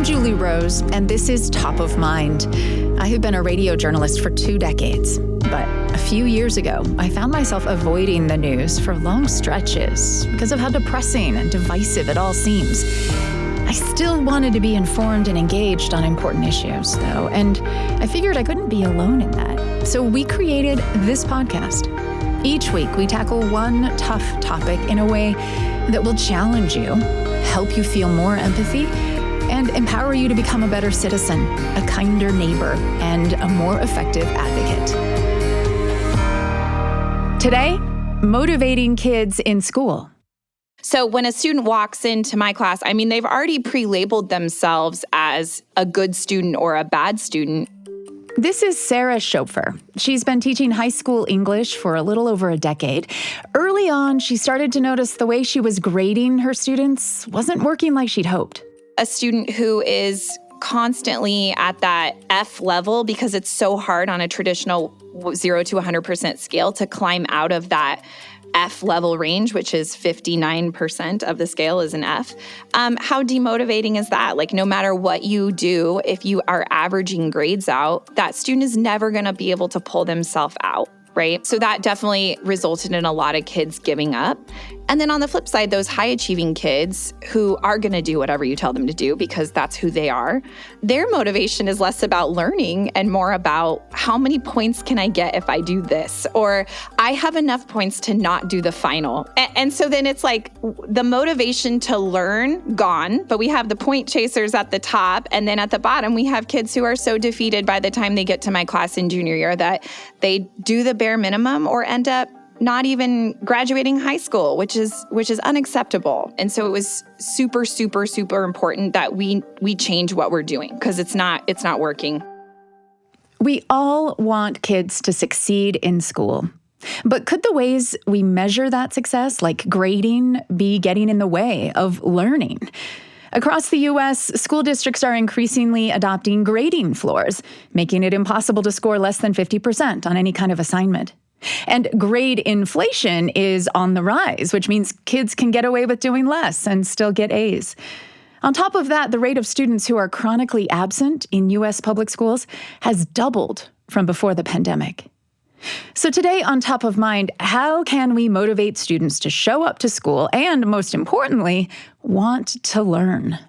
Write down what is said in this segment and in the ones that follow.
Julie Rose, and this is Top of Mind. I have been a radio journalist for 2 decades, but a few years ago, I found myself avoiding the news for long stretches because of how depressing and divisive it all seems. I still wanted to be informed and engaged on important issues, though, and I figured I couldn't be alone in that. So we created this podcast. Each week, we tackle one tough topic in a way that will challenge you, help you feel more empathy, and empower you to become a better citizen, a kinder neighbor, and a more effective advocate. Today, motivating kids in school. So when a student walks into my class, they've already pre-labeled themselves as a good student or a bad student. This is Sarah Schopfer. She's been teaching high school English for a little over a decade. Early on, she started to notice the way she was grading her students wasn't working like she'd hoped. A student who is constantly at that F level, because it's so hard on a traditional 0 to 100% scale to climb out of that F level range, which is 59% of the scale is an F. How demotivating is that? Like, no matter what you do, if you are averaging grades out, that student is never going to be able to pull themselves out, right? So that definitely resulted in a lot of kids giving up. And then on the flip side, those high-achieving kids who are going to do whatever you tell them to do because that's who they are, their motivation is less about learning and more about how many points can I get if I do this? Or I have enough points to not do the final. And so then it's like the motivation to learn gone, but we have the point chasers at the top. And then at the bottom, we have kids who are so defeated by the time they get to my class in junior year that they do the bare minimum or end up not even graduating high school, which is unacceptable. And so it was super, super, super important that we change what we're doing because it's not working. We all want kids to succeed in school. But could the ways we measure that success, like grading, be getting in the way of learning? Across the U.S., school districts are increasingly adopting grading floors, making it impossible to score less than 50% on any kind of assignment. And grade inflation is on the rise, which means kids can get away with doing less and still get A's. On top of that, the rate of students who are chronically absent in U.S. public schools has doubled from before the pandemic. So today on Top of Mind, how can we motivate students to show up to school and, most importantly, want to learn?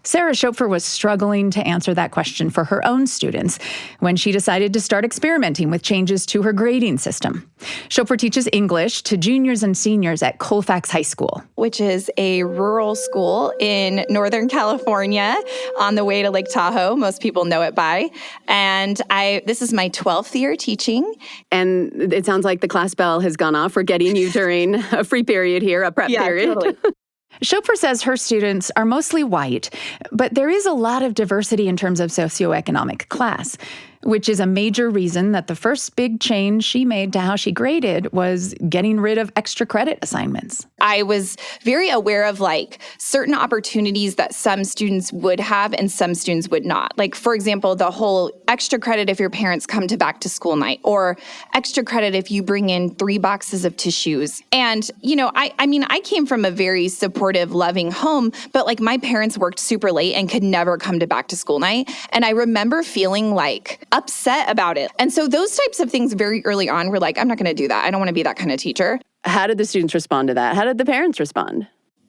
Sarah Schopfer was struggling to answer that question for her own students when she decided to start experimenting with changes to her grading system. Schopfer teaches English to juniors and seniors at Colfax High School, which is a rural school in Northern California on the way to Lake Tahoe. Most people know it by. And this is my 12th year teaching. And it sounds like the class bell has gone off. We're getting you during a free period here, a prep period. Totally. Schopfer says her students are mostly white, but there is a lot of diversity in terms of socioeconomic class, which is a major reason that the first big change she made to how she graded was getting rid of extra credit assignments. I was very aware of certain opportunities that some students would have and some students would not. Like, for example, the whole extra credit if your parents come to back to school night, or extra credit if you bring in 3 boxes of tissues. And, I came from a very supportive, loving home, but my parents worked super late and could never come to back to school night. And I remember feeling upset about it. And so those types of things very early on were I'm not going to do that. I don't want to be that kind of teacher. How did the students respond to that? How did the parents respond?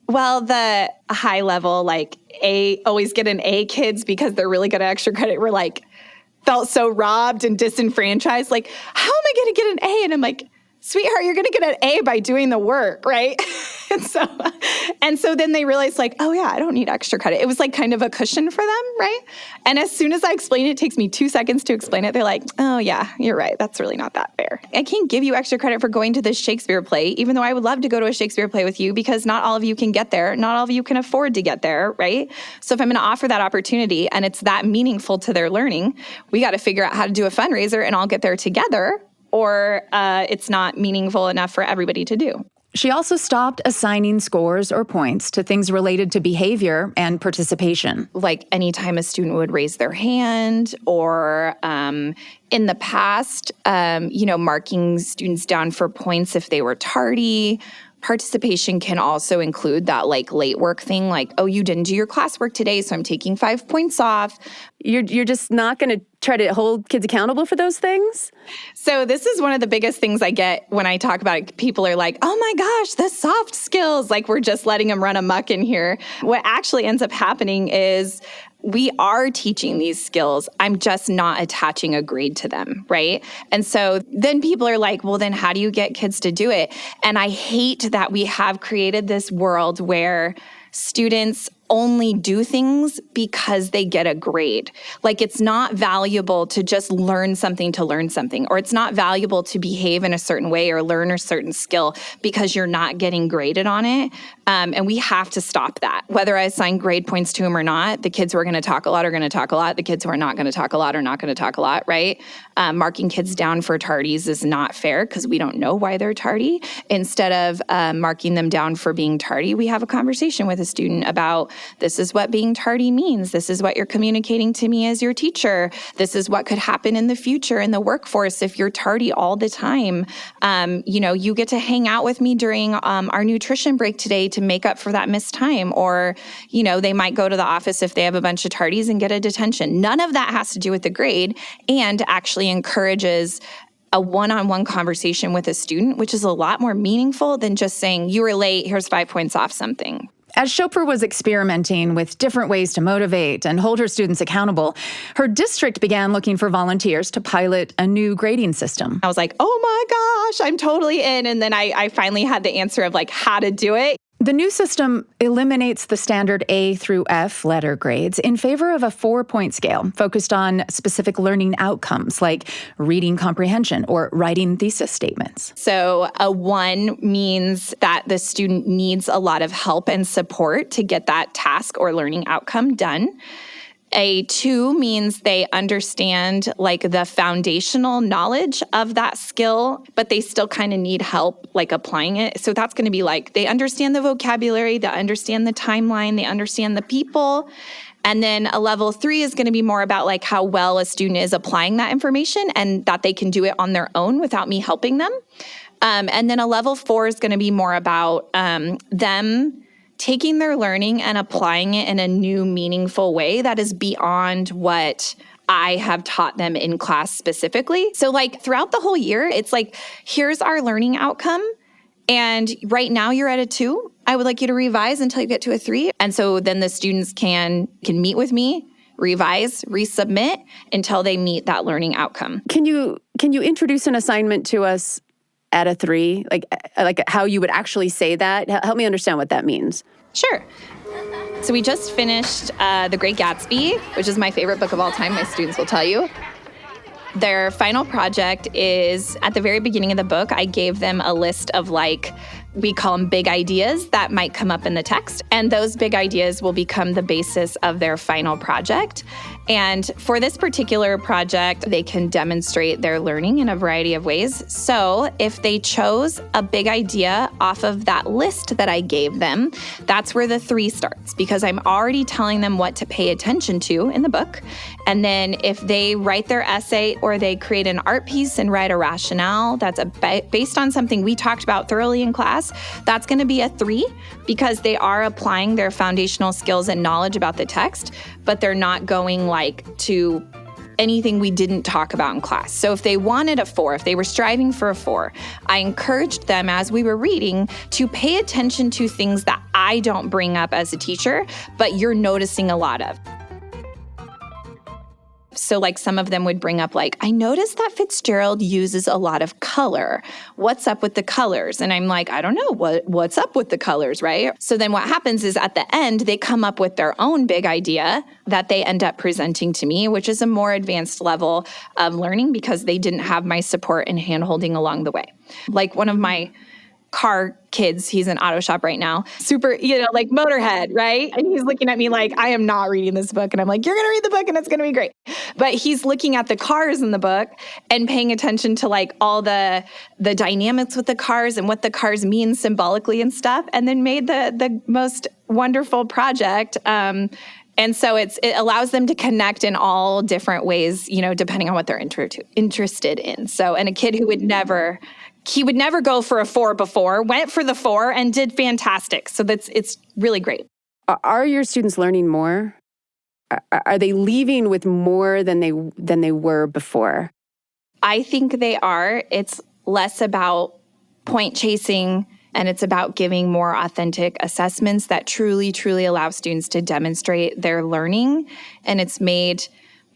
Well, the high level, always get an A kids because they're really good at extra credit were felt so robbed and disenfranchised. How am I going to get an A? And I'm sweetheart, you're going to get an A by doing the work, right? and so then they realized oh yeah, I don't need extra credit. It was kind of a cushion for them, right? And as soon as I explain it takes me 2 seconds to explain it. They're oh yeah, you're right. That's really not that fair. I can't give you extra credit for going to this Shakespeare play, even though I would love to go to a Shakespeare play with you because not all of you can get there. Not all of you can afford to get there, right? So if I'm going to offer that opportunity and it's that meaningful to their learning, we got to figure out how to do a fundraiser and all get there together, or it's not meaningful enough for everybody to do. She also stopped assigning scores or points to things related to behavior and participation. Anytime a student would raise their hand or in the past, marking students down for points if they were tardy. Participation can also include that like late work thing, like, oh, you didn't do your classwork today, so I'm taking 5 points off. You're just not going to try to hold kids accountable for those things? So this is one of the biggest things I get when I talk about it. People are like, oh my gosh, the soft skills, like we're just letting them run amok in here. What actually ends up happening is we are teaching these skills. I'm just not attaching a grade to them, right? And so then people are like, well, then how do you get kids to do it? And I hate that we have created this world where students only do things because they get a grade. Like it's not valuable to just learn something to learn something, or it's not valuable to behave in a certain way or learn a certain skill because you're not getting graded on it. And we have to stop that. Whether I assign grade points to them or not, the kids who are going to talk a lot are going to talk a lot. The kids who are not going to talk a lot are not going to talk a lot, right? Marking kids down for tardies is not fair because we don't know why they're tardy. Instead of marking them down for being tardy, we have a conversation with a student about this is what being tardy means. This is what you're communicating to me as your teacher. This is what could happen in the future in the workforce if you're tardy all the time. You get to hang out with me during our nutrition break today to make up for that missed time. Or, they might go to the office if they have a bunch of tardies and get a detention. None of that has to do with the grade and actually encourages a one-on-one conversation with a student, which is a lot more meaningful than just saying, you were late, here's 5 points off something. As Chopra was experimenting with different ways to motivate and hold her students accountable, her district began looking for volunteers to pilot a new grading system. I was like, oh my gosh, I'm totally in. And then I finally had the answer of like how to do it. The new system eliminates the standard A through F letter grades in favor of a 4-point scale focused on specific learning outcomes like reading comprehension or writing thesis statements. So a 1 means that the student needs a lot of help and support to get that task or learning outcome done. A 2 means they understand like the foundational knowledge of that skill, but they still kind of need help like applying it. So that's going to be like they understand the vocabulary, they understand the timeline, they understand the people. And then a level 3 is going to be more about like how well a student is applying that information and that they can do it on their own without me helping them. And then a level 4 is going to be more about them taking their learning and applying it in a new, meaningful way that is beyond what I have taught them in class specifically. So like throughout the whole year, it's like, here's our learning outcome. And right now you're at a 2. I would like you to revise until you get to a 3. And so then the students can meet with me, revise, resubmit until they meet that learning outcome. Can you introduce an assignment to us at a 3, like how you would actually say that? Help me understand what that means. Sure. So we just finished The Great Gatsby, which is my favorite book of all time. My students will tell you. Their final project is at the very beginning of the book. I gave them a list of we call them big ideas that might come up in the text. And those big ideas will become the basis of their final project. And for this particular project, they can demonstrate their learning in a variety of ways. So if they chose a big idea off of that list that I gave them, that's where the 3 starts, because I'm already telling them what to pay attention to in the book. And then if they write their essay or they create an art piece and write a rationale that's based on something we talked about thoroughly in class, that's going to be a 3 because they are applying their foundational skills and knowledge about the text, but they're not going to anything we didn't talk about in class. So if they wanted a 4, if they were striving for a 4, I encouraged them as we were reading to pay attention to things that I don't bring up as a teacher, but you're noticing a lot of. So some of them would bring up I noticed that Fitzgerald uses a lot of color. What's up with the colors? And I'm like, I don't know, what's up with the colors, right? So then what happens is at the end, they come up with their own big idea that they end up presenting to me, which is a more advanced level of learning because they didn't have my support and hand-holding along the way. One of my car kids, he's in auto shop right now, super, Motorhead, right? And he's looking at me I am not reading this book. And I'm like, you're going to read the book and it's going to be great. But he's looking at the cars in the book and paying attention to all the dynamics with the cars and what the cars mean symbolically and stuff, and then made the most wonderful project. And so it allows them to connect in all different ways, depending on what they're interested in. So, and a kid who would never he would never go for a 4 before, went for the 4 and did fantastic. So it's really great. Are your students learning more? Are they leaving with more than they were before? I think they are. It's less about point chasing, and it's about giving more authentic assessments that truly, truly allow students to demonstrate their learning. And it's made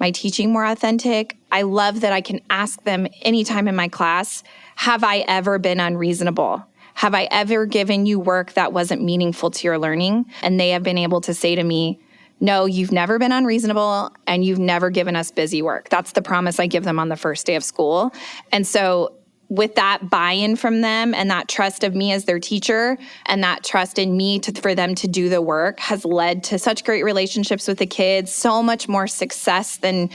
my teaching more authentic. I love that I can ask them anytime in my class, have I ever been unreasonable? Have I ever given you work that wasn't meaningful to your learning? And they have been able to say to me, no, you've never been unreasonable and you've never given us busy work. That's the promise I give them on the first day of school. And so with that buy-in from them and that trust of me as their teacher and that trust in me for them to do the work has led to such great relationships with the kids, so much more success than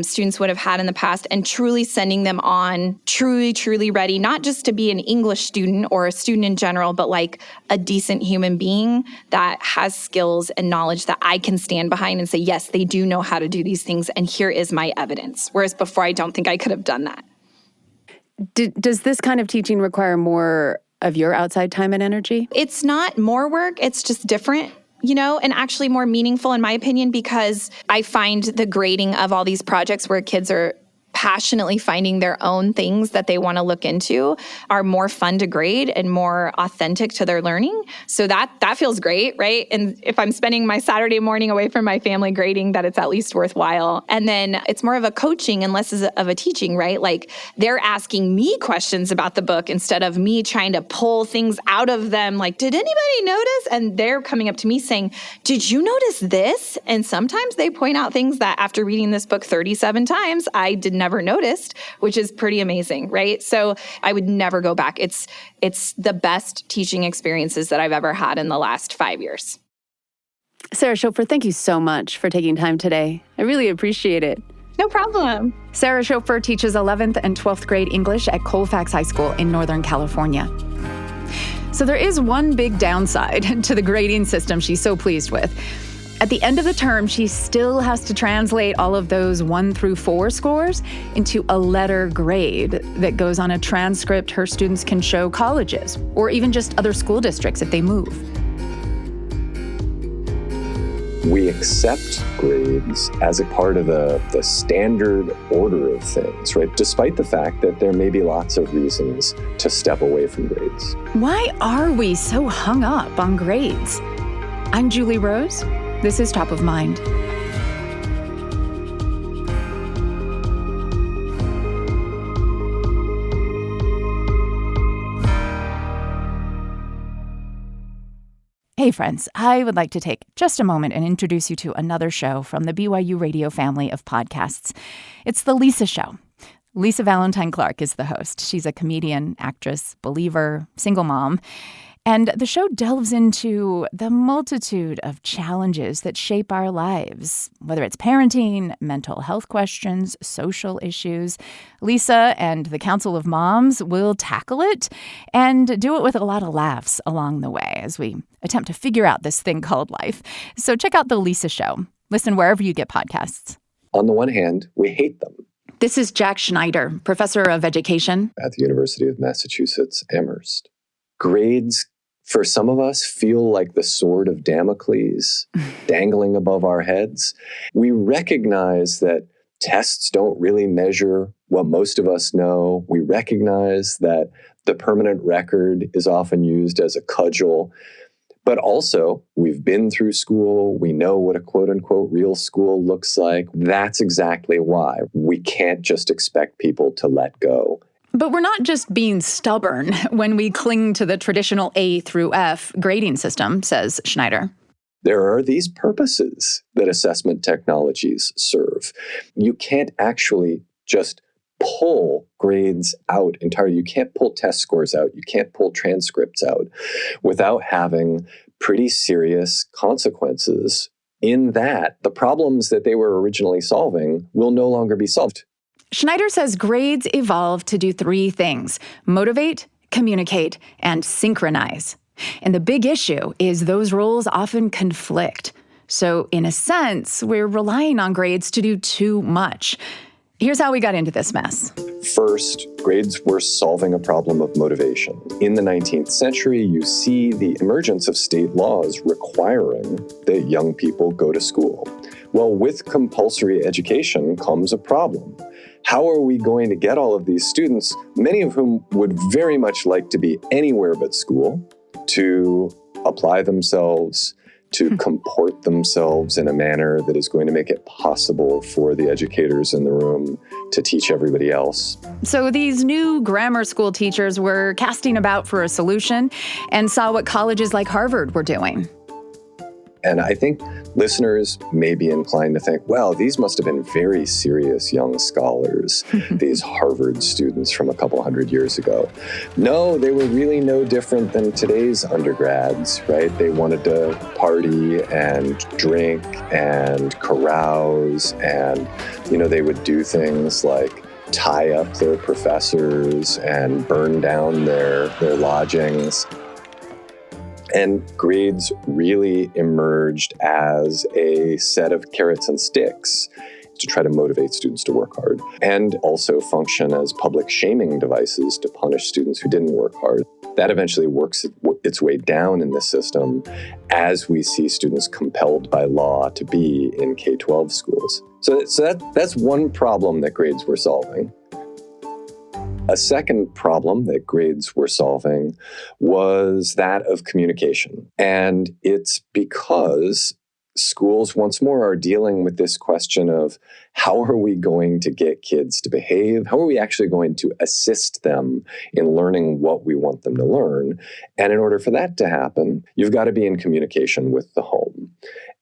students would have had in the past, and truly sending them on truly, truly ready, not just to be an English student or a student in general, but like a decent human being that has skills and knowledge that I can stand behind and say, yes, they do know how to do these things, and here is my evidence. Whereas before, I don't think I could have done that. Does this kind of teaching require more of your outside time and energy? It's not more work, it's just different. And actually more meaningful in my opinion, because I find the grading of all these projects where kids are passionately finding their own things that they want to look into are more fun to grade and more authentic to their learning. So that feels great, right? And if I'm spending my Saturday morning away from my family grading, that it's at least worthwhile. And then it's more of a coaching and less of a teaching, right? Like they're asking me questions about the book instead of me trying to pull things out of them. Like, did anybody notice? And they're coming up to me saying, did you notice this? And sometimes they point out things that after reading this book 37 times, I did never noticed, which is pretty amazing, right? So I would never go back. It's the best teaching experiences that I've ever had in the last 5 years. Sarah Schoepfer, thank you so much for taking time today. I really appreciate it. No problem. Sarah Schoepfer teaches 11th and 12th grade English at Colfax High School in Northern California. So there is one big downside to the grading system she's so pleased with. At the end of the term, she still has to translate all of those 1 through 4 scores into a letter grade that goes on a transcript her students can show colleges or even just other school districts if they move. We accept grades as a part of the standard order of things, right? Despite the fact that there may be lots of reasons to step away from grades. Why are we so hung up on grades? I'm Julie Rose. This is Top of Mind. Hey friends, I would like to take just a moment and introduce you to another show from the BYU Radio family of podcasts. It's The Lisa Show. Lisa Valentine Clark is the host. She's a comedian, actress, believer, single mom. And the show delves into the multitude of challenges that shape our lives, whether it's parenting, mental health questions, social issues. Lisa and the Council of Moms will tackle it and do it with a lot of laughs along the way as we attempt to figure out this thing called life. So check out The Lisa Show. Listen wherever you get podcasts. On the one hand, we hate them. This is Jack Schneider, professor of education at the University of Massachusetts, Amherst. Grades, for some of us, feel like the sword of Damocles dangling above our heads. We recognize that tests don't really measure what most of us know. We recognize that the permanent record is often used as a cudgel. But also, we've been through school. We know what a quote-unquote real school looks like. That's exactly why we can't just expect people to let go. But we're not just being stubborn when we cling to the traditional A through F grading system, says Schneider. There are these purposes that assessment technologies serve. You can't actually just pull grades out entirely. You can't pull test scores out. You can't pull transcripts out without having pretty serious consequences in that the problems that they were originally solving will no longer be solved. Schneider says grades evolved to do 3 things: motivate, communicate, and synchronize. And the big issue is those roles often conflict. So in a sense, we're relying on grades to do too much. Here's how we got into this mess. First, grades were solving a problem of motivation. In the 19th century, you see the emergence of state laws requiring that young people go to school. Well, with compulsory education comes a problem. How are we going to get all of these students, many of whom would very much like to be anywhere but school, to apply themselves, to comport themselves in a manner that is going to make it possible for the educators in the room to teach everybody else? So these new grammar school teachers were casting about for a solution and saw what colleges like Harvard were doing. And I think listeners may be inclined to think, well, these must have been very serious young scholars, these Harvard students from a couple hundred years ago. No, they were really no different than today's undergrads, right? They wanted to party and drink and carouse, and, they would do things like tie up their professors and burn down their lodgings. And grades really emerged as a set of carrots and sticks to try to motivate students to work hard, and also function as public shaming devices to punish students who didn't work hard. That eventually works its way down in the system as we see students compelled by law to be in K-12 schools. So that's one problem that grades were solving. A second problem that grades were solving was that of communication. And it's because schools, once more, are dealing with this question of how are we going to get kids to behave? How are we actually going to assist them in learning what we want them to learn? And in order for that to happen, you've got to be in communication with the home.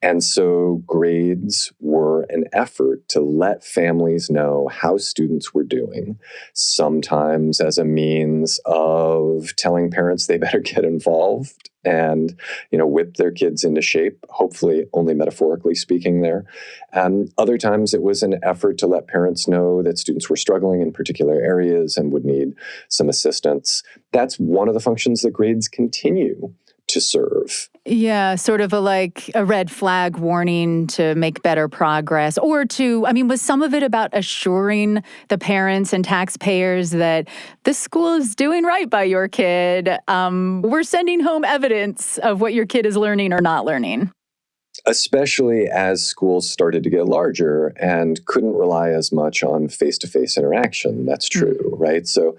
And so grades were an effort to let families know how students were doing, sometimes as a means of telling parents they better get involved and, whip their kids into shape, hopefully only metaphorically speaking there. And other times it was an effort to let parents know that students were struggling in particular areas and would need some assistance. That's one of the functions that grades continue to serve. Yeah, sort of a red flag warning to make better progress, or was some of it about assuring the parents and taxpayers that the school is doing right by your kid? We're sending home evidence of what your kid is learning or not learning. Especially as schools started to get larger and couldn't rely as much on face-to-face interaction. That's true, right? So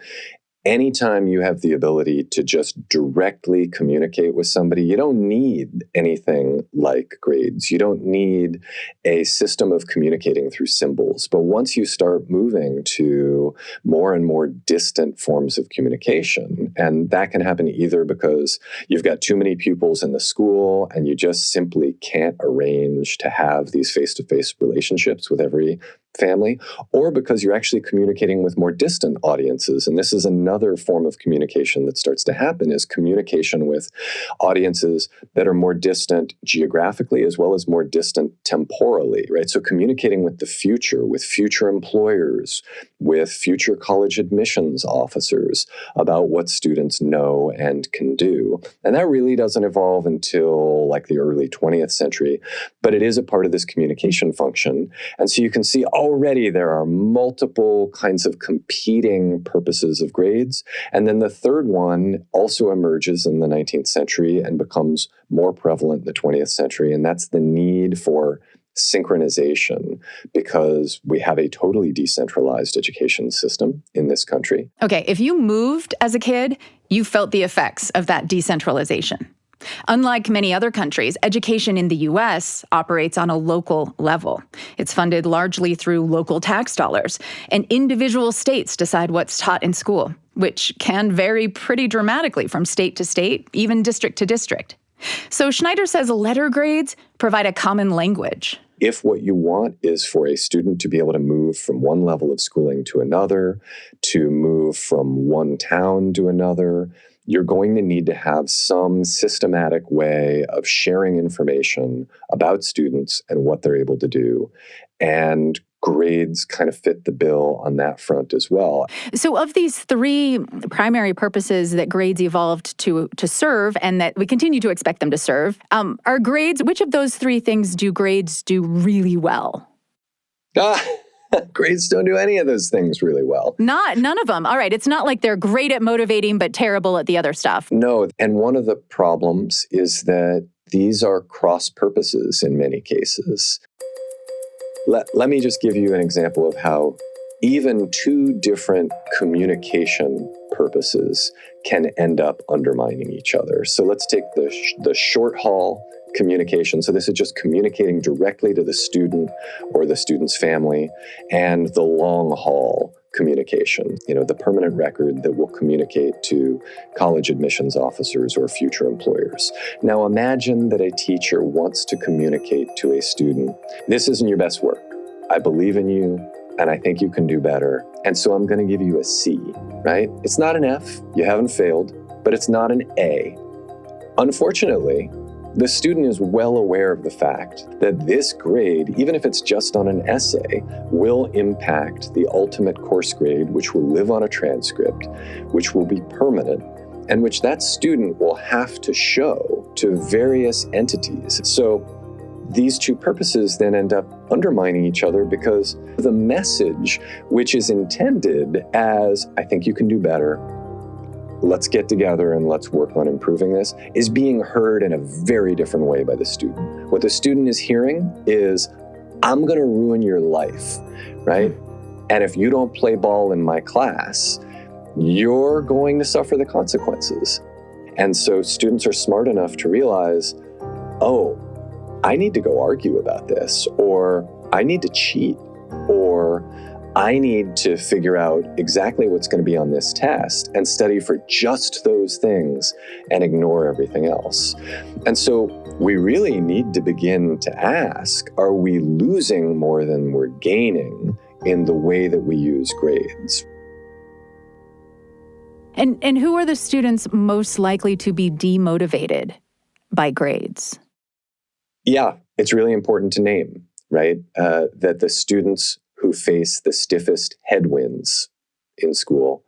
anytime you have the ability to just directly communicate with somebody, you don't need anything like grades. You don't need a system of communicating through symbols. But once you start moving to more and more distant forms of communication, and that can happen either because you've got too many pupils in the school and you just simply can't arrange to have these face-to-face relationships with every family, or because you're actually communicating with more distant audiences. And this is another form of communication that starts to happen, is communication with audiences that are more distant geographically as well as more distant temporally, right? So communicating with the future, with future employers, with future college admissions officers about what students know and can do. And that really doesn't evolve until like the early 20th century, but it is a part of this communication function. And so you can see already there are multiple kinds of competing purposes of grades. And then the third one also emerges in the 19th century and becomes more prevalent in the 20th century. And that's the need for synchronization, because we have a totally decentralized education system in this country. Okay, if you moved as a kid, you felt the effects of that decentralization. Unlike many other countries, education in the U.S. operates on a local level. It's funded largely through local tax dollars, and individual states decide what's taught in school, which can vary pretty dramatically from state to state, even district to district. So Schneider says letter grades provide a common language. If what you want is for a student to be able to move from one level of schooling to another, to move from one town to another, you're going to need to have some systematic way of sharing information about students and what they're able to do. And grades kind of fit the bill on that front as well. So of these three primary purposes that grades evolved to serve and that we continue to expect them to serve, are grades, which of those three things do grades do really well? Grades don't do any of those things really well. None of them. All right. It's not like they're great at motivating, but terrible at the other stuff. No. And one of the problems is that these are cross purposes in many cases. Let me just give you an example of how even two different communication purposes can end up undermining each other. So let's take the short haul communication. So this is just communicating directly to the student or the student's family, and the long haul communication, the permanent record that will communicate to college admissions officers or future employers. Now imagine that a teacher wants to communicate to a student, this isn't your best work. I believe in you, and I think you can do better. And so I'm going to give you a C, right? It's not an F, you haven't failed, but it's not an A. Unfortunately, the student is well aware of the fact that this grade, even if it's just on an essay, will impact the ultimate course grade, which will live on a transcript, which will be permanent, and which that student will have to show to various entities. So these two purposes then end up undermining each other because the message, which is intended as, I think you can do better, let's get together and let's work on improving this, is being heard in a very different way by the student. What the student is hearing is, I'm going to ruin your life, right? And if you don't play ball in my class, you're going to suffer the consequences. And so students are smart enough to realize, oh, I need to go argue about this, or I need to cheat, or I need to figure out exactly what's going to be on this test and study for just those things and ignore everything else. And so we really need to begin to ask, are we losing more than we're gaining in the way that we use grades? And who are the students most likely to be demotivated by grades? Yeah, it's really important to name, right? That the students who face the stiffest headwinds in school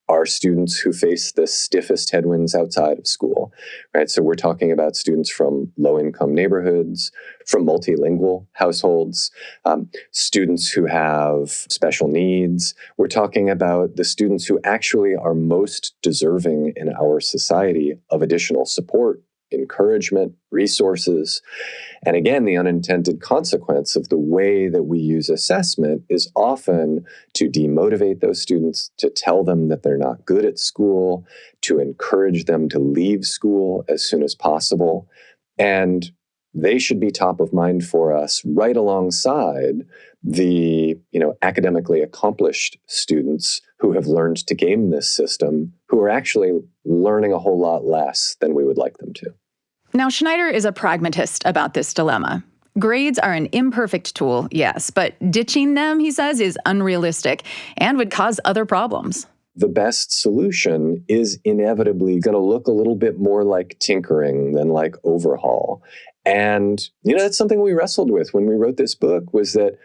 are students who face the stiffest headwinds outside of school, right? So we're talking about students from low-income neighborhoods, from multilingual households, students who have special needs. We're talking about the students who actually are most deserving in our society of additional support, encouragement, resources. And again, the unintended consequence of the way that we use assessment is often to demotivate those students, to tell them that they're not good at school, to encourage them to leave school as soon as possible. And they should be top of mind for us right alongside the, academically accomplished students who have learned to game this system, who are actually learning a whole lot less than we would like them to. Now, Schneider is a pragmatist about this dilemma. Grades are an imperfect tool, yes, but ditching them, he says, is unrealistic and would cause other problems. The best solution is inevitably going to look a little bit more like tinkering than like overhaul. And, that's something we wrestled with when we wrote this book, was that,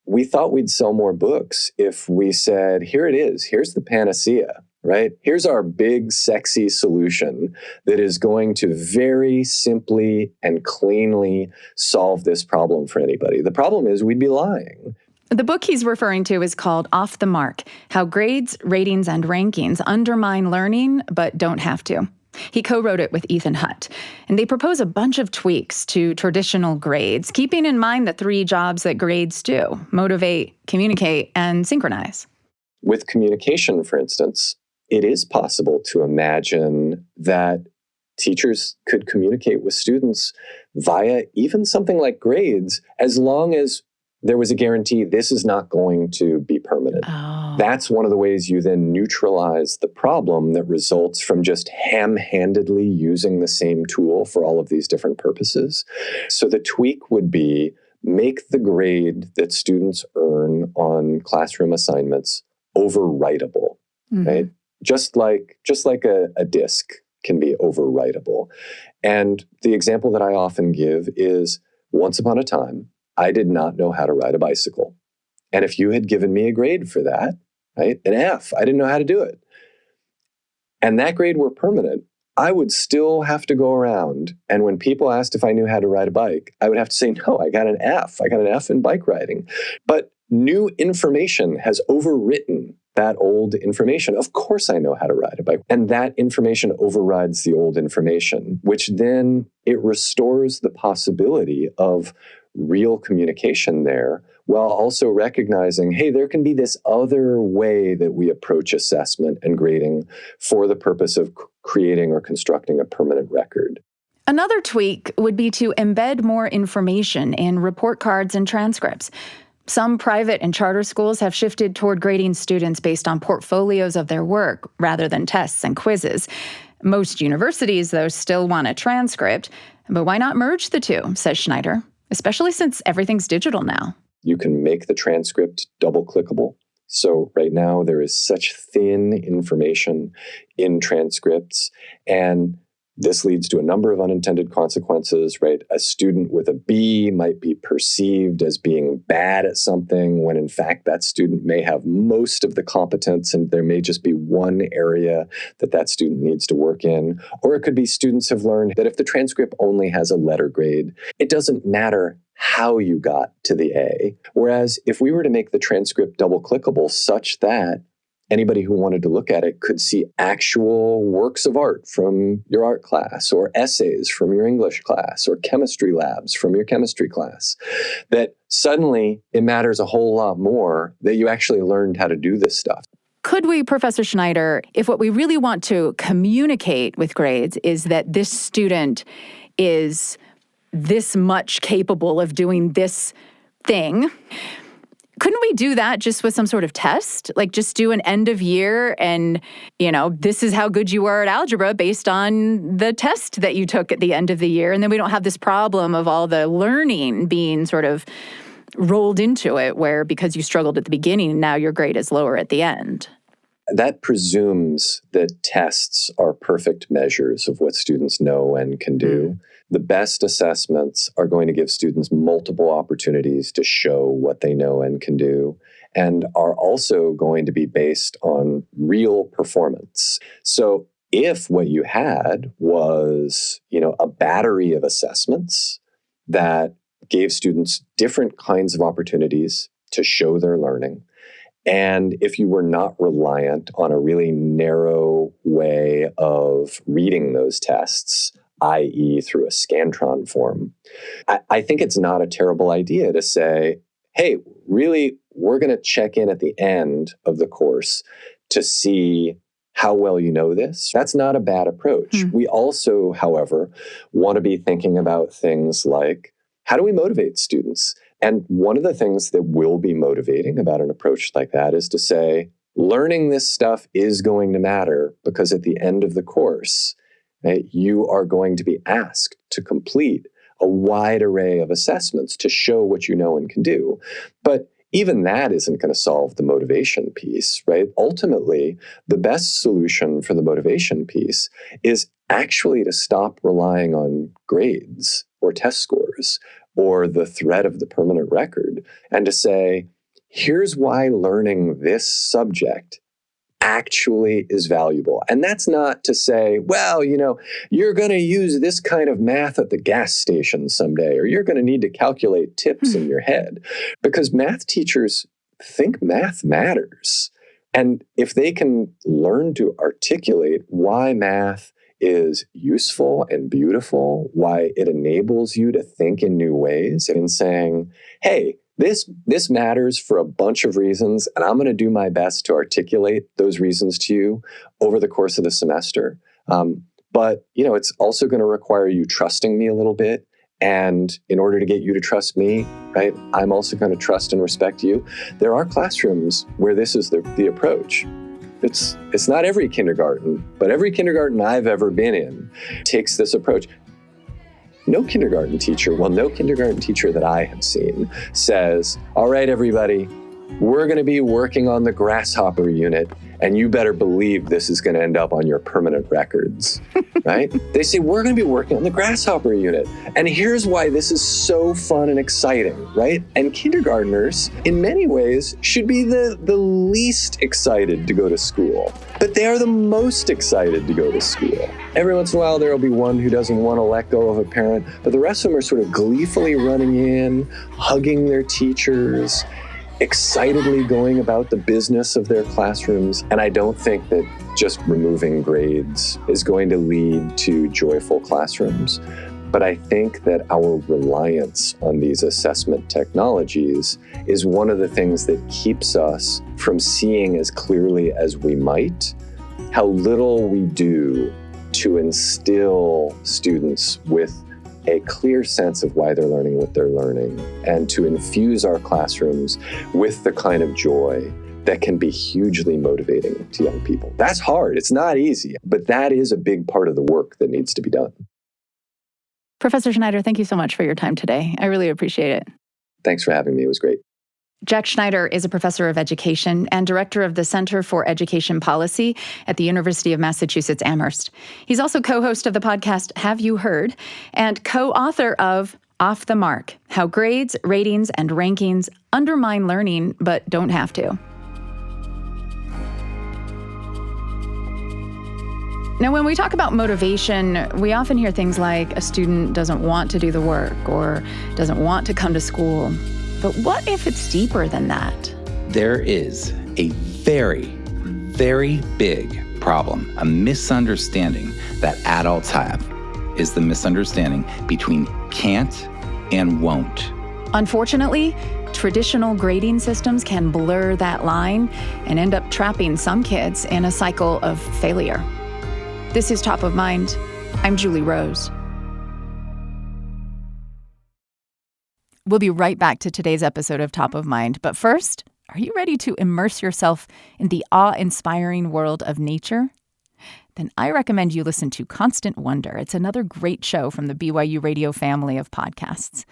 we thought we'd sell more books if we said, here it is, here's the panacea, right? Here's our big, sexy solution that is going to very simply and cleanly solve this problem for anybody. The problem is we'd be lying. The book he's referring to is called Off the Mark: How Grades, Ratings, and Rankings Undermine Learning But Don't Have to. He co-wrote it with Ethan Hutt, and they propose a bunch of tweaks to traditional grades, keeping in mind the three jobs that grades do: motivate, communicate, and synchronize. With communication, for instance, it is possible to imagine that teachers could communicate with students via even something like grades, as long as there was a guarantee this is not going to be permanent. Oh. That's one of the ways you then neutralize the problem that results from just ham-handedly using the same tool for all of these different purposes. So the tweak would be, make the grade that students earn on classroom assignments overwritable, right? Just like a disk can be overwritable. And the example that I often give is, once upon a time, I did not know how to ride a bicycle. And if you had given me a grade for that, right, an F, I didn't know how to do it, and that grade were permanent, I would still have to go around. And when people asked if I knew how to ride a bike, I would have to say, no, I got an F. I got an F in bike riding. But new information has overwritten that old information. Of course I know how to ride a bike. And that information overrides the old information, which then it restores the possibility of real communication there, while also recognizing, hey, there can be this other way that we approach assessment and grading for the purpose of creating or constructing a permanent record. Another tweak would be to embed more information in report cards and transcripts. Some private and charter schools have shifted toward grading students based on portfolios of their work rather than tests and quizzes. Most universities, though, still want a transcript. But why not merge the two, says Schneider, especially since everything's digital now. You can make the transcript double-clickable. So right now there is such thin information in transcripts, and this leads to a number of unintended consequences, right? A student with a B might be perceived as being bad at something when in fact that student may have most of the competence and there may just be one area that that student needs to work in. Or it could be students have learned that if the transcript only has a letter grade, it doesn't matter how you got to the A. Whereas if we were to make the transcript double-clickable such that anybody who wanted to look at it could see actual works of art from your art class, or essays from your English class, or chemistry labs from your chemistry class, that suddenly it matters a whole lot more that you actually learned how to do this stuff. Could we, Professor Schneider, if what we really want to communicate with grades is that this student is this much capable of doing this thing, couldn't we do that just with some sort of test? Like just do an end of year and, this is how good you are at algebra based on the test that you took at the end of the year. And then we don't have this problem of all the learning being sort of rolled into it where because you struggled at the beginning, now your grade is lower at the end. That presumes that tests are perfect measures of what students know and can do. The best assessments are going to give students multiple opportunities to show what they know and can do, and are also going to be based on real performance. So if what you had was, a battery of assessments that gave students different kinds of opportunities to show their learning, and if you were not reliant on a really narrow way of reading those tests, i.e. through a Scantron form, I think it's not a terrible idea to say, hey, really, we're going to check in at the end of the course to see how well you know this. That's not a bad approach. We also, however, want to be thinking about things like, how do we motivate students? And one of the things that will be motivating about an approach like that is to say, learning this stuff is going to matter because at the end of the course, right, you are going to be asked to complete a wide array of assessments to show what you know and can do. But even that isn't going to solve the motivation piece, right? Ultimately, the best solution for the motivation piece is actually to stop relying on grades or test scores or the threat of the permanent record, and to say, here's why learning this subject actually is valuable. And that's not to say, well, you're going to use this kind of math at the gas station someday, or you're going to need to calculate tips in your head, because math teachers think math matters. And if they can learn to articulate why math is useful and beautiful, why it enables you to think in new ways, and saying, hey, this matters for a bunch of reasons, and I'm going to do my best to articulate those reasons to you over the course of the semester. But it's also going to require you trusting me a little bit. And in order to get you to trust me, right, I'm also going to trust and respect you. There are classrooms where this is the approach. It's not every kindergarten, but every kindergarten I've ever been in takes this approach. No kindergarten teacher that I have seen says, all right, everybody, we're going to be working on the grasshopper unit, And you better believe this is going to end up on your permanent records, right? They say, we're going to be working on the grasshopper unit. And here's why this is so fun and exciting, right? And kindergartners, in many ways, should be the least excited to go to school. But they are the most excited to go to school. Every once in a while, there will be one who doesn't want to let go of a parent, but the rest of them are sort of gleefully running in, hugging their teachers, excitedly going about the business of their classrooms. And I don't think that just removing grades is going to lead to joyful classrooms. But I think that our reliance on these assessment technologies is one of the things that keeps us from seeing as clearly as we might how little we do to instill students with a clear sense of why they're learning what they're learning, and to infuse our classrooms with the kind of joy that can be hugely motivating to young people. That's hard. It's not easy, but that is a big part of the work that needs to be done. Professor Schneider, thank you so much for your time today. I really appreciate it. Thanks for having me. It was great. Jack Schneider is a professor of education and director of the Center for Education Policy at the University of Massachusetts Amherst. He's also co-host of the podcast Have You Heard and co-author of Off the Mark: How Grades, Ratings, and Rankings Undermine Learning but Don't Have to. Now, when we talk about motivation, we often hear things like a student doesn't want to do the work or doesn't want to come to school. But what if it's deeper than that? There is a very, very big problem, a misunderstanding that adults have, is the misunderstanding between can't and won't. Unfortunately, traditional grading systems can blur that line and end up trapping some kids in a cycle of failure. This is Top of Mind. I'm Julie Rose. We'll be right back to today's episode of Top of Mind. But first, are you ready to immerse yourself in the awe-inspiring world of nature? Then I recommend you listen to Constant Wonder. It's another great show from the BYU Radio family of podcasts.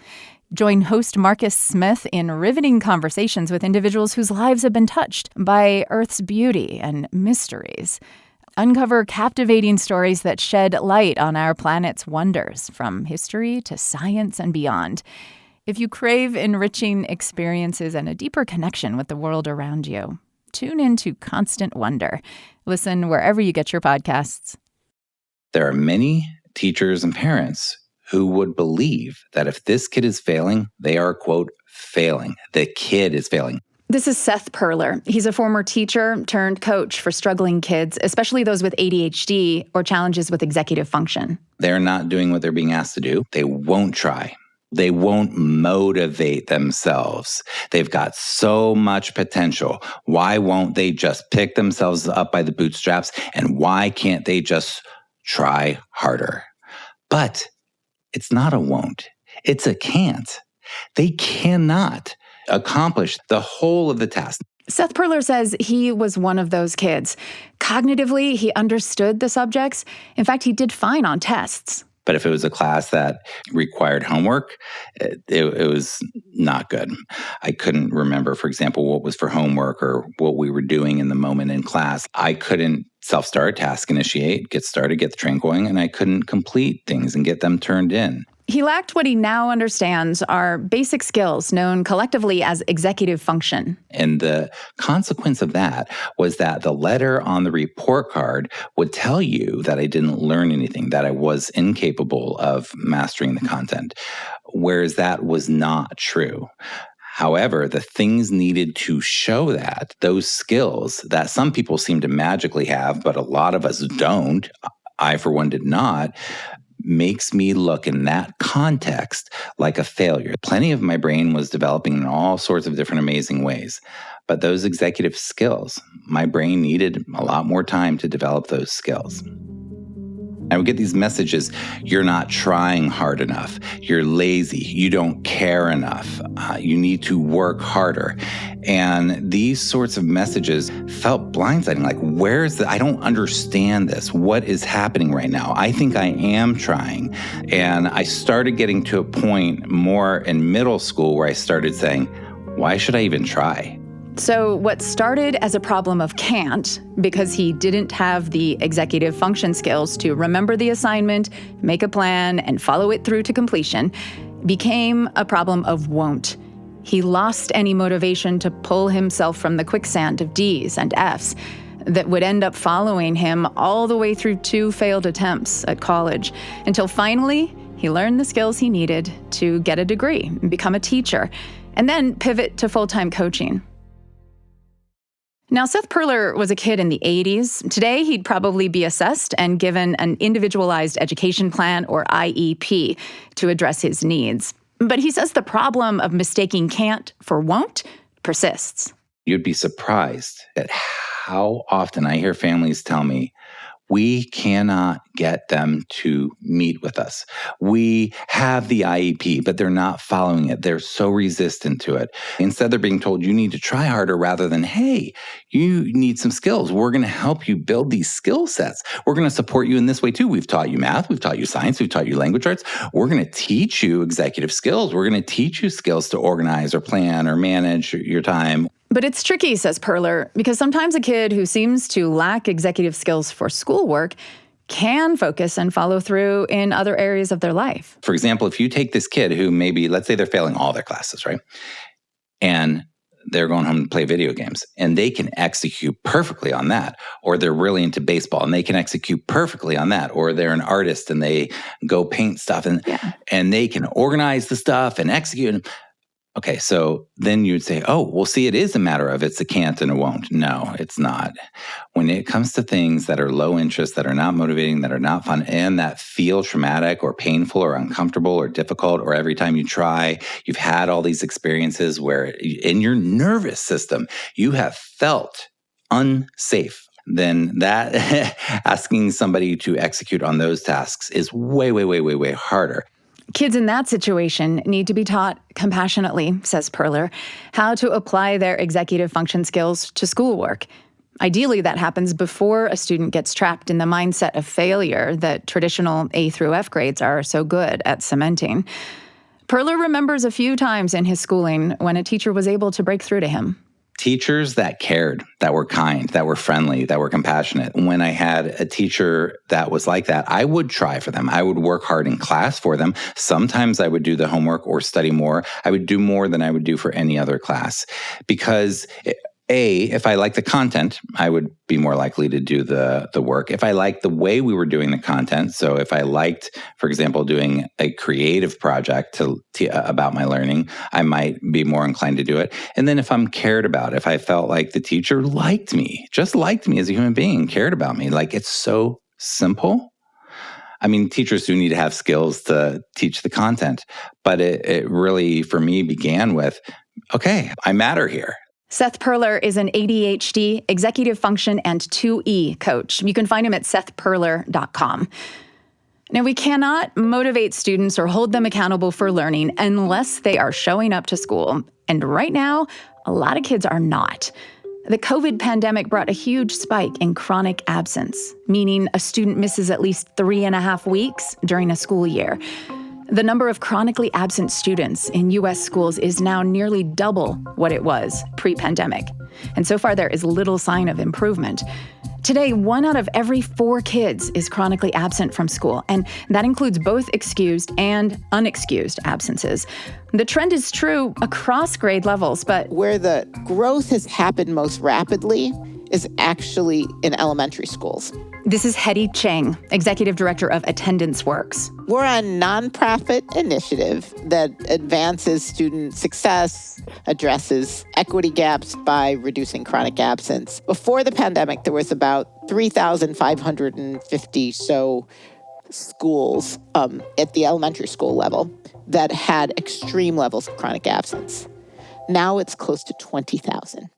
Join host Marcus Smith in riveting conversations with individuals whose lives have been touched by Earth's beauty and mysteries. Uncover captivating stories that shed light on our planet's wonders, from history to science and beyond. If you crave enriching experiences and a deeper connection with the world around you, tune into Constant Wonder. Listen wherever you get your podcasts. There are many teachers and parents who would believe that if this kid is failing, they are, quote, failing. The kid is failing. This is Seth Perler. He's a former teacher turned coach for struggling kids, especially those with ADHD or challenges with executive function. They're not doing what they're being asked to do. They won't try. They won't motivate themselves. They've got so much potential. Why won't they just pick themselves up by the bootstraps? And why can't they just try harder? But it's not a won't. It's a can't. They cannot accomplish the whole of the task. Seth Perler says he was one of those kids. Cognitively, he understood the subjects. In fact, he did fine on tests. But if it was a class that required homework, it was not good. I couldn't remember, for example, what was for homework or what we were doing in the moment in class. I couldn't self-start, task initiate, get started, get the train going, and I couldn't complete things and get them turned in. He lacked what he now understands are basic skills known collectively as executive function. And the consequence of that was that the letter on the report card would tell you that I didn't learn anything, that I was incapable of mastering the content, whereas that was not true. However, the things needed to show that, those skills that some people seem to magically have, but a lot of us don't, I for one did not, makes me look in that context like a failure. Plenty of my brain was developing in all sorts of different amazing ways. But those executive skills, my brain needed a lot more time to develop those skills. I would get these messages, you're not trying hard enough, you're lazy, you don't care enough, you need to work harder. And these sorts of messages felt blindsiding, like, I don't understand this. What is happening right now? I think I am trying. And I started getting to a point more in middle school where I started saying, why should I even try? So what started as a problem of can't, because he didn't have the executive function skills to remember the assignment, make a plan, and follow it through to completion, became a problem of won't. He lost any motivation to pull himself from the quicksand of D's and F's that would end up following him all the way through 2 failed attempts at college, until finally he learned the skills he needed to get a degree, become a teacher, and then pivot to full-time coaching. Now, Seth Perler was a kid in the 80s. Today, he'd probably be assessed and given an individualized education plan, or IEP, to address his needs. But he says the problem of mistaking can't for won't persists. You'd be surprised at how often I hear families tell me, we cannot get them to meet with us. We have the IEP, but they're not following it. They're so resistant to it. Instead, they're being told you need to try harder rather than, hey, you need some skills. We're going to help you build these skill sets. We're going to support you in this way too. We've taught you math. We've taught you science. We've taught you language arts. We're going to teach you executive skills. We're going to teach you skills to organize or plan or manage your time. But it's tricky, says Perler, because sometimes a kid who seems to lack executive skills for schoolwork can focus and follow through in other areas of their life. For example, if you take this kid who maybe, let's say they're failing all their classes, right? And they're going home to play video games, and they can execute perfectly on that. Or they're really into baseball and they can execute perfectly on that. Or they're an artist and they go paint stuff and they can organize the stuff and execute. Okay, so then you'd say, oh, well, see, it is a matter of it's a can't and a won't. No, it's not. When it comes to things that are low interest, that are not motivating, that are not fun, and that feel traumatic or painful or uncomfortable or difficult, or every time you try, you've had all these experiences where in your nervous system, you have felt unsafe, then that asking somebody to execute on those tasks is way, way, way, way, way harder. Kids in that situation need to be taught compassionately, says Perler, how to apply their executive function skills to schoolwork. Ideally, that happens before a student gets trapped in the mindset of failure that traditional A through F grades are so good at cementing. Perler remembers a few times in his schooling when a teacher was able to break through to him. Teachers that cared, that were kind, that were friendly, that were compassionate. When I had a teacher that was like that, I would try for them. I would work hard in class for them. Sometimes I would do the homework or study more. I would do more than I would do for any other class. Because if I liked the content, I would be more likely to do the work. If I liked the way we were doing the content, so if I liked, for example, doing a creative project about my learning, I might be more inclined to do it. And then if I'm cared about, if I felt like the teacher liked me, just liked me as a human being, cared about me, like it's so simple. I mean, teachers do need to have skills to teach the content, but it really, for me, began with, okay, I matter here. Seth Perler is an ADHD, executive function, and 2E coach. You can find him at sethperler.com. Now, we cannot motivate students or hold them accountable for learning unless they are showing up to school. And right now, a lot of kids are not. The COVID pandemic brought a huge spike in chronic absence, meaning a student misses at least 3.5 weeks during a school year. The number of chronically absent students in U.S. schools is now nearly double what it was pre-pandemic. And so far, there is little sign of improvement. Today, 1 out of every 4 kids is chronically absent from school, and that includes both excused and unexcused absences. The trend is true across grade levels, but where the growth has happened most rapidly is actually in elementary schools. This is Hetty Cheng, Executive Director of Attendance Works. We're a nonprofit initiative that advances student success, addresses equity gaps by reducing chronic absence. Before the pandemic, there was about 3,550 schools at the elementary school level that had extreme levels of chronic absence. Now it's close to 20,000.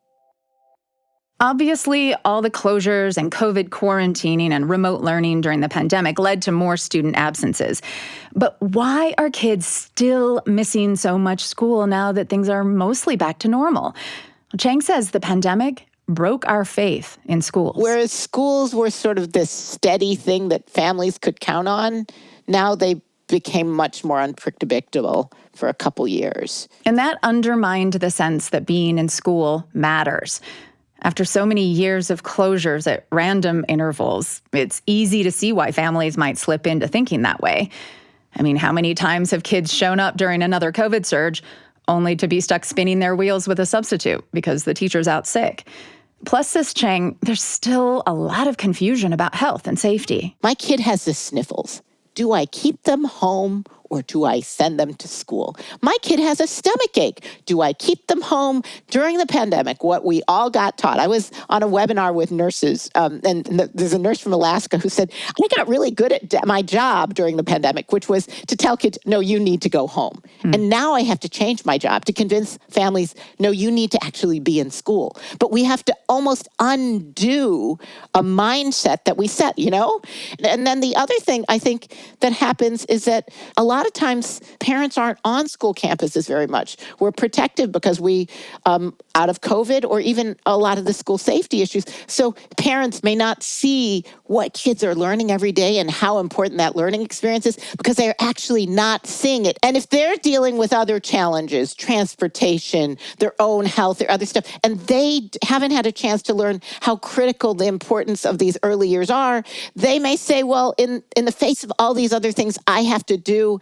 Obviously, all the closures and COVID quarantining and remote learning during the pandemic led to more student absences. But why are kids still missing so much school now that things are mostly back to normal? Chang says the pandemic broke our faith in schools. Whereas schools were sort of this steady thing that families could count on, now they became much more unpredictable for a couple years. And that undermined the sense that being in school matters. After so many years of closures at random intervals, it's easy to see why families might slip into thinking that way. I mean, how many times have kids shown up during another COVID surge only to be stuck spinning their wheels with a substitute because the teacher's out sick? Plus, says Chang, there's still a lot of confusion about health and safety. My kid has the sniffles. Do I keep them home or do I send them to school? My kid has a stomach ache. Do I keep them home? During the pandemic, what we all got taught, I was on a webinar with nurses, and there's a nurse from Alaska who said, I got really good at my job during the pandemic, which was to tell kids, no, you need to go home. And now I have to change my job to convince families, no, you need to actually be in school. But we have to almost undo a mindset that we set, you know? And then the other thing I think that happens is that a lot of times parents aren't on school campuses very much. We're protective because we, out of COVID or even a lot of the school safety issues. So parents may not see what kids are learning every day and how important that learning experience is because they're actually not seeing it. And if they're dealing with other challenges, transportation, their own health, their other stuff, and they haven't had a chance to learn how critical the importance of these early years are, they may say, well, in the face of all these other things I have to do,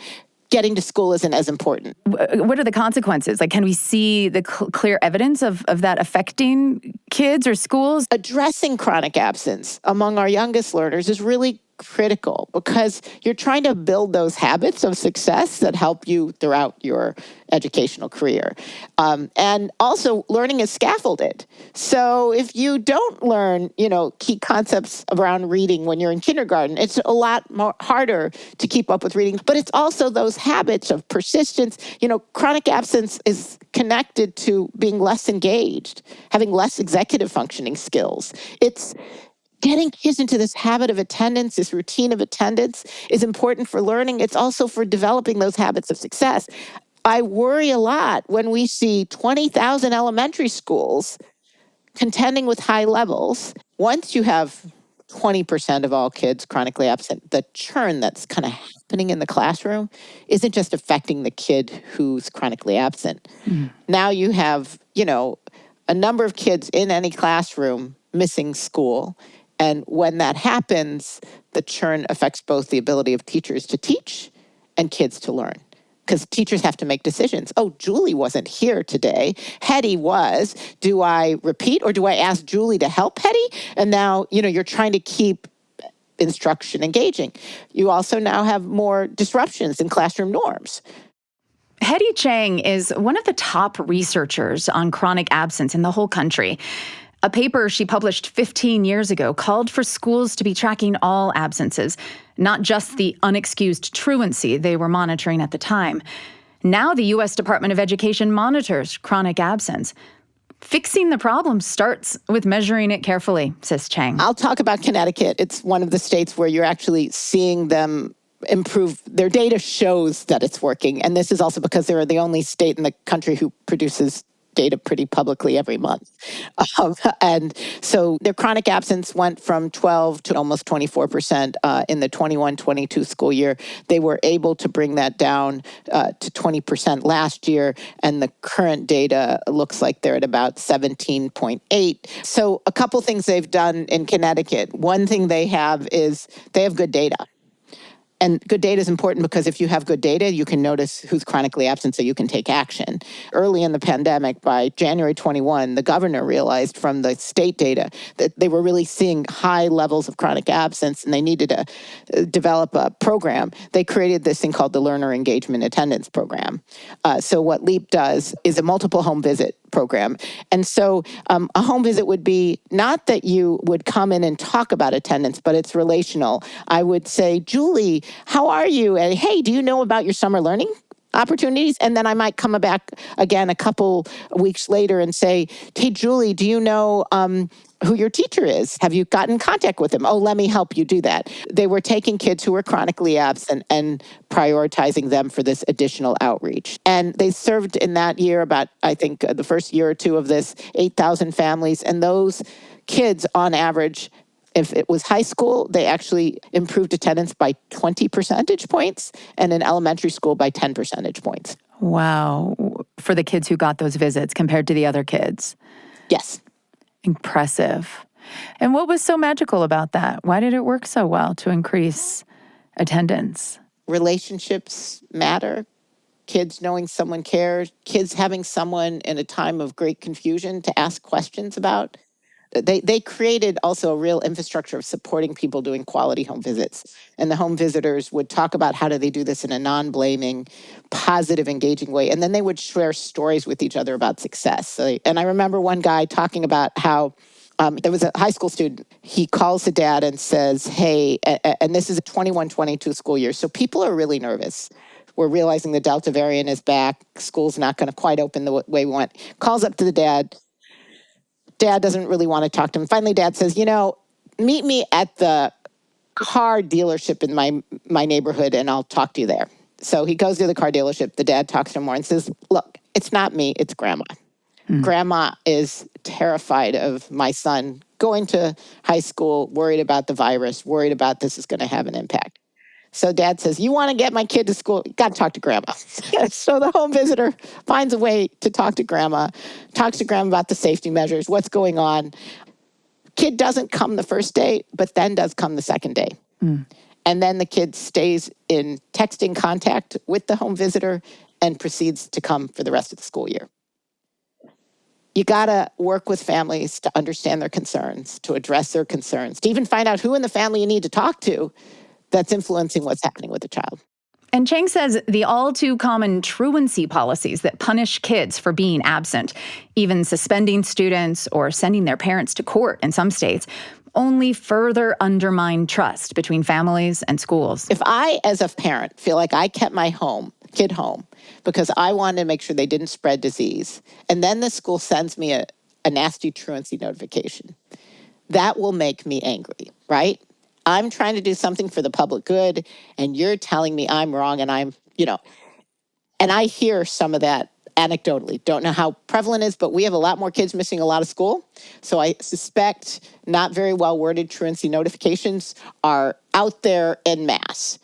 getting to school isn't as important. What are the consequences? Like, can we see the clear evidence of that affecting kids or schools? Addressing chronic absence among our youngest learners is really critical because you're trying to build those habits of success that help you throughout your educational career. And also learning is scaffolded. So if you don't learn, key concepts around reading when you're in kindergarten, it's a lot more harder to keep up with reading. But it's also those habits of persistence. Chronic absence is connected to being less engaged, having less executive functioning skills. It's getting kids into this habit of attendance, this routine of attendance is important for learning. It's also for developing those habits of success. I worry a lot when we see 20,000 elementary schools contending with high levels. Once you have 20% of all kids chronically absent, the churn that's kind of happening in the classroom isn't just affecting the kid who's chronically absent. Now you have, a number of kids in any classroom missing school. And when that happens, the churn affects both the ability of teachers to teach and kids to learn. Because teachers have to make decisions. Oh, Julie wasn't here today. Hetty was. Do I repeat or do I ask Julie to help Hetty? And now, you're trying to keep instruction engaging. You also now have more disruptions in classroom norms. Hetty Chang is one of the top researchers on chronic absence in the whole country. A paper she published 15 years ago called for schools to be tracking all absences, not just the unexcused truancy they were monitoring at the time. Now the U.S. Department of Education monitors chronic absence. Fixing the problem starts with measuring it carefully, says Chang. I'll talk about Connecticut. It's one of the states where you're actually seeing them improve. Their data shows that it's working. And this is also because they're the only state in the country who produces data pretty publicly every month. And so their chronic absence went from 12 to almost 24% in the 21-22 school year. They were able to bring that down to 20% last year, and the current data looks like they're at about 17.8. So a couple things they've done in Connecticut. One thing they have is they have good data. And good data is important because if you have good data, you can notice who's chronically absent so you can take action. Early in the pandemic, by January 21, the governor realized from the state data that they were really seeing high levels of chronic absence and they needed to develop a program. They created this thing called the Learner Engagement Attendance Program. So what LEAP does is a multiple home visit program. And so a home visit would be not that you would come in and talk about attendance, but it's relational. I would say, Julie, how are you? And hey, do you know about your summer learning opportunities? And then I might come back again a couple weeks later and say, hey, Julie, do you know who your teacher is? Have you gotten in contact with him? Oh, let me help you do that. They were taking kids who were chronically absent and prioritizing them for this additional outreach. And they served in that year about, I think, the first year or two of this, 8,000 families. And those kids, on average, If it was high school, they actually improved attendance by 20 percentage points, and in elementary school by 10 percentage points. Wow. For the kids who got those visits compared to the other kids. Yes. Impressive. And what was so magical about that? Why did it work so well to increase attendance? Relationships matter. Kids knowing someone cares. Kids having someone in a time of great confusion to ask questions about. They created also a real infrastructure of supporting people doing quality home visits. And the home visitors would talk about how do they do this in a non-blaming, positive, engaging way. And then they would share stories with each other about success. And I remember one guy talking about how there was a high school student. He calls the dad and says, hey, and this is a 21-22 school year. So people are really nervous. We're realizing the Delta variant is back. School's not going to quite open the way we want. Calls up to the dad. Dad doesn't really want to talk to him. Finally, Dad says, meet me at the car dealership in my neighborhood and I'll talk to you there. So he goes to the car dealership. The dad talks to him more and says, look, it's not me, it's Grandma. Grandma is terrified of my son going to high school, worried about the virus, worried about this is going to have an impact. So Dad says, you want to get my kid to school? You got to talk to Grandma. So the home visitor finds a way to talk to Grandma, talks to Grandma about the safety measures, what's going on. Kid doesn't come the first day, but then does come the second day. And then the kid stays in texting contact with the home visitor and proceeds to come for the rest of the school year. You got to work with families to understand their concerns, to address their concerns, to even find out who in the family you need to talk to that's influencing what's happening with the child. And Chang says the all too common truancy policies that punish kids for being absent, even suspending students or sending their parents to court in some states, only further undermine trust between families and schools. If I, as a parent, feel like I kept my kid home because I wanted to make sure they didn't spread disease, and then the school sends me a nasty truancy notification, that will make me angry, right? I'm trying to do something for the public good, and you're telling me I'm wrong, and and I hear some of that anecdotally. Don't know how prevalent it is, but we have a lot more kids missing a lot of school. So I suspect not very well worded truancy notifications are out there en masse.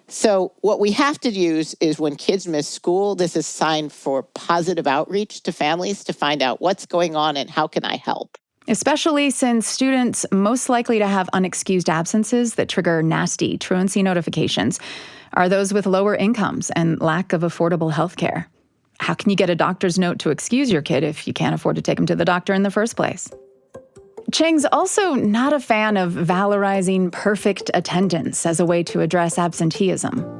So what we have to use is when kids miss school, this is a sign for positive outreach to families to find out what's going on and how can I help. Especially since students most likely to have unexcused absences that trigger nasty truancy notifications are those with lower incomes and lack of affordable health care. How can you get a doctor's note to excuse your kid if you can't afford to take him to the doctor in the first place? Chang's also not a fan of valorizing perfect attendance as a way to address absenteeism.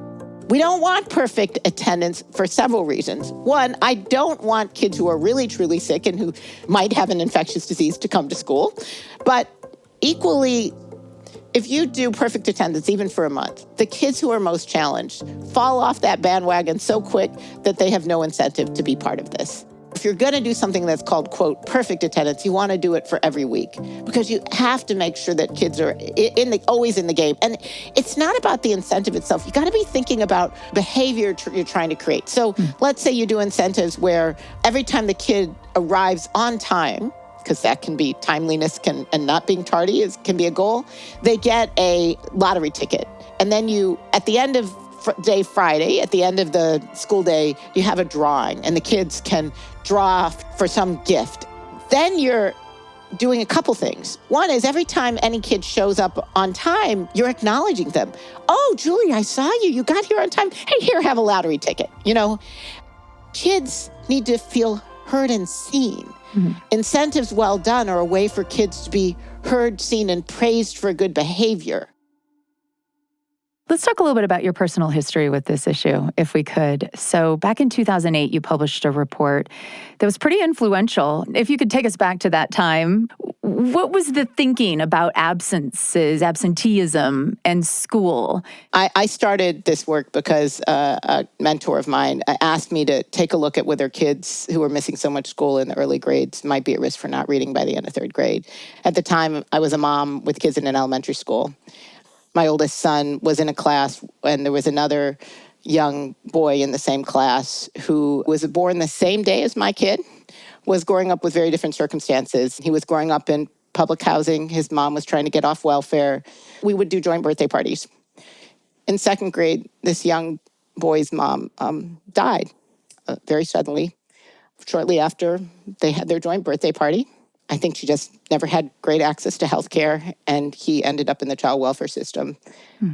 We don't want perfect attendance for several reasons. One, I don't want kids who are really, truly sick and who might have an infectious disease to come to school. But equally, if you do perfect attendance, even for a month, the kids who are most challenged fall off that bandwagon so quick that they have no incentive to be part of this. If you're going to do something that's called, quote, perfect attendance, you want to do it for every week because you have to make sure that kids are always in the game. And it's not about the incentive itself. You got to be thinking about behavior you're trying to create. So let's say you do incentives where every time the kid arrives on time, because that can be timeliness and not being tardy can be a goal, they get a lottery ticket. And then at the end of day Friday, at the end of the school day, you have a drawing and the kids can draw for some gift. Then you're doing a couple things. One is every time any kid shows up on time, you're acknowledging them. Oh, Julie, I saw you. You got here on time. Hey, here, have a lottery ticket. Kids need to feel heard and seen. Mm-hmm. Incentives well done are a way for kids to be heard, seen, and praised for good behavior. Let's talk a little bit about your personal history with this issue, if we could. So back in 2008, you published a report that was pretty influential. If you could take us back to that time, what was the thinking about absences, absenteeism, and school? I started this work because a mentor of mine asked me to take a look at whether kids who were missing so much school in the early grades might be at risk for not reading by the end of third grade. At the time, I was a mom with kids in an elementary school. My oldest son was in a class, and there was another young boy in the same class who was born the same day as my kid, was growing up with very different circumstances. He was growing up in public housing. His mom was trying to get off welfare. We would do joint birthday parties. In second grade, this young boy's mom died very suddenly, shortly after they had their joint birthday party. I think she just never had great access to healthcare, and he ended up in the child welfare system.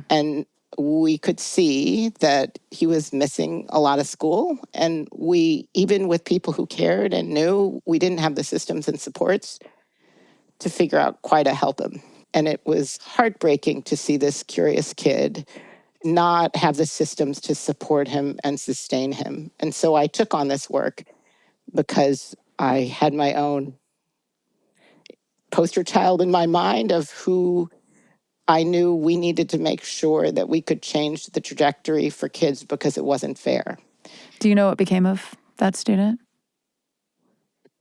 And we could see that he was missing a lot of school. And we, even with people who cared and knew, we didn't have the systems and supports to figure out quite how to help him. And it was heartbreaking to see this curious kid not have the systems to support him and sustain him. And so I took on this work because I had my own poster child in my mind of who I knew we needed to make sure that we could change the trajectory for kids because it wasn't fair. Do you know what became of that student?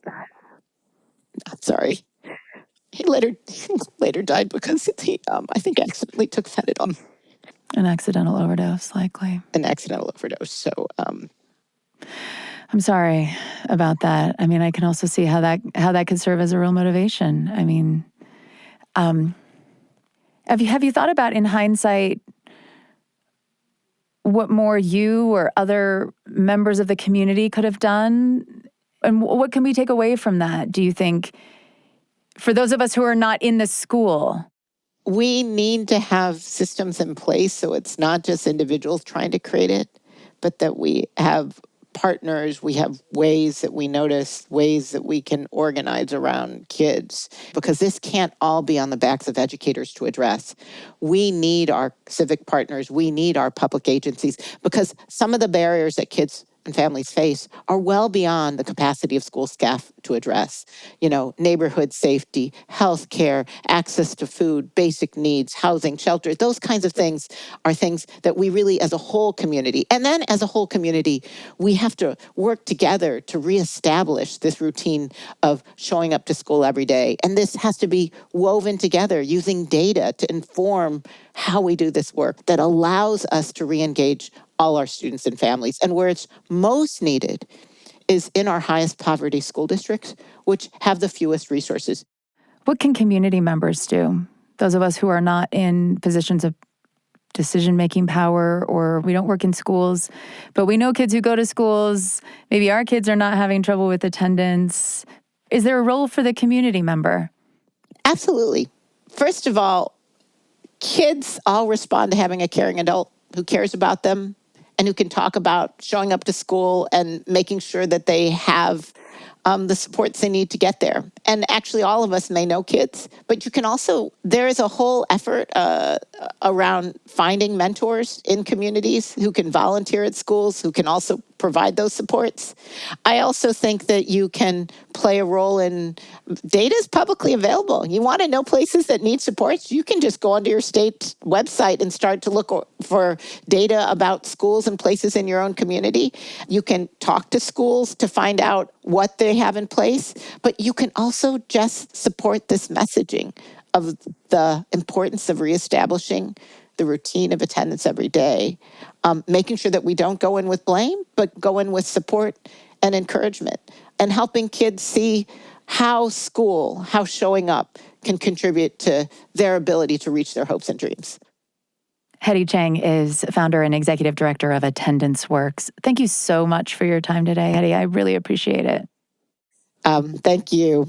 I'm sorry. He later died because he, I think, accidentally took fentanyl. An accidental overdose, likely. An accidental overdose. So, I'm sorry about that. I mean, I can also see how that could serve as a real motivation. I mean, have you thought about, in hindsight, what more you or other members of the community could have done? And what can we take away from that, do you think, for those of us who are not in the school? We need to have systems in place so it's not just individuals trying to create it, but that we have partners, we have ways that we notice, ways that we can organize around kids, because this can't all be on the backs of educators to address. We need our civic partners, we need our public agencies, because some of the barriers that kids and families face are well beyond the capacity of school staff to address. You know, neighborhood safety, healthcare, access to food, basic needs, housing, shelter, those kinds of things are things that we really, as a whole community, and then as a whole community, we have to work together to reestablish this routine of showing up to school every day. And this has to be woven together using data to inform how we do this work that allows us to re-engage all our students and families. And where it's most needed is in our highest poverty school districts, which have the fewest resources. What can community members do? Those of us who are not in positions of decision-making power, or we don't work in schools, but we know kids who go to schools. Maybe our kids are not having trouble with attendance. Is there a role for the community member? Absolutely. First of all, kids all respond to having a caring adult who cares about them and who can talk about showing up to school and making sure that they have the supports they need to get there. And actually, all of us may know kids, but you can also, there is a whole effort around finding mentors in communities who can volunteer at schools, who can also provide those supports. I also think that you can play a role in, data is publicly available. You want to know places that need supports, you can just go onto your state website and start to look for data about schools and places in your own community. You can talk to schools to find out what they have in place, but you can also just support this messaging of the importance of reestablishing the routine of attendance every day, making sure that we don't go in with blame, but go in with support and encouragement, and helping kids see how school, how showing up can contribute to their ability to reach their hopes and dreams. Hetty Chang is founder and executive director of Attendance Works. Thank you so much for your time today, Hetty. I really appreciate it. Thank you.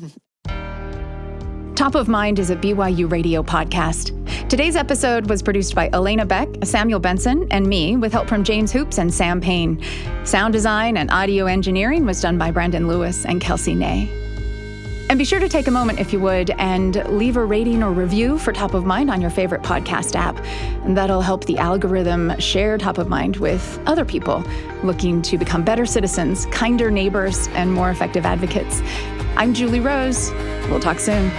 Top of Mind is a BYU radio podcast. Today's episode was produced by Elena Beck, Samuel Benson, and me, with help from James Hoops and Sam Payne. Sound design and audio engineering was done by Brendan Lewis and Kelsey Ney. And be sure to take a moment, if you would, and leave a rating or review for Top of Mind on your favorite podcast app. And that'll help the algorithm share Top of Mind with other people looking to become better citizens, kinder neighbors, and more effective advocates. I'm Julie Rose. We'll talk soon.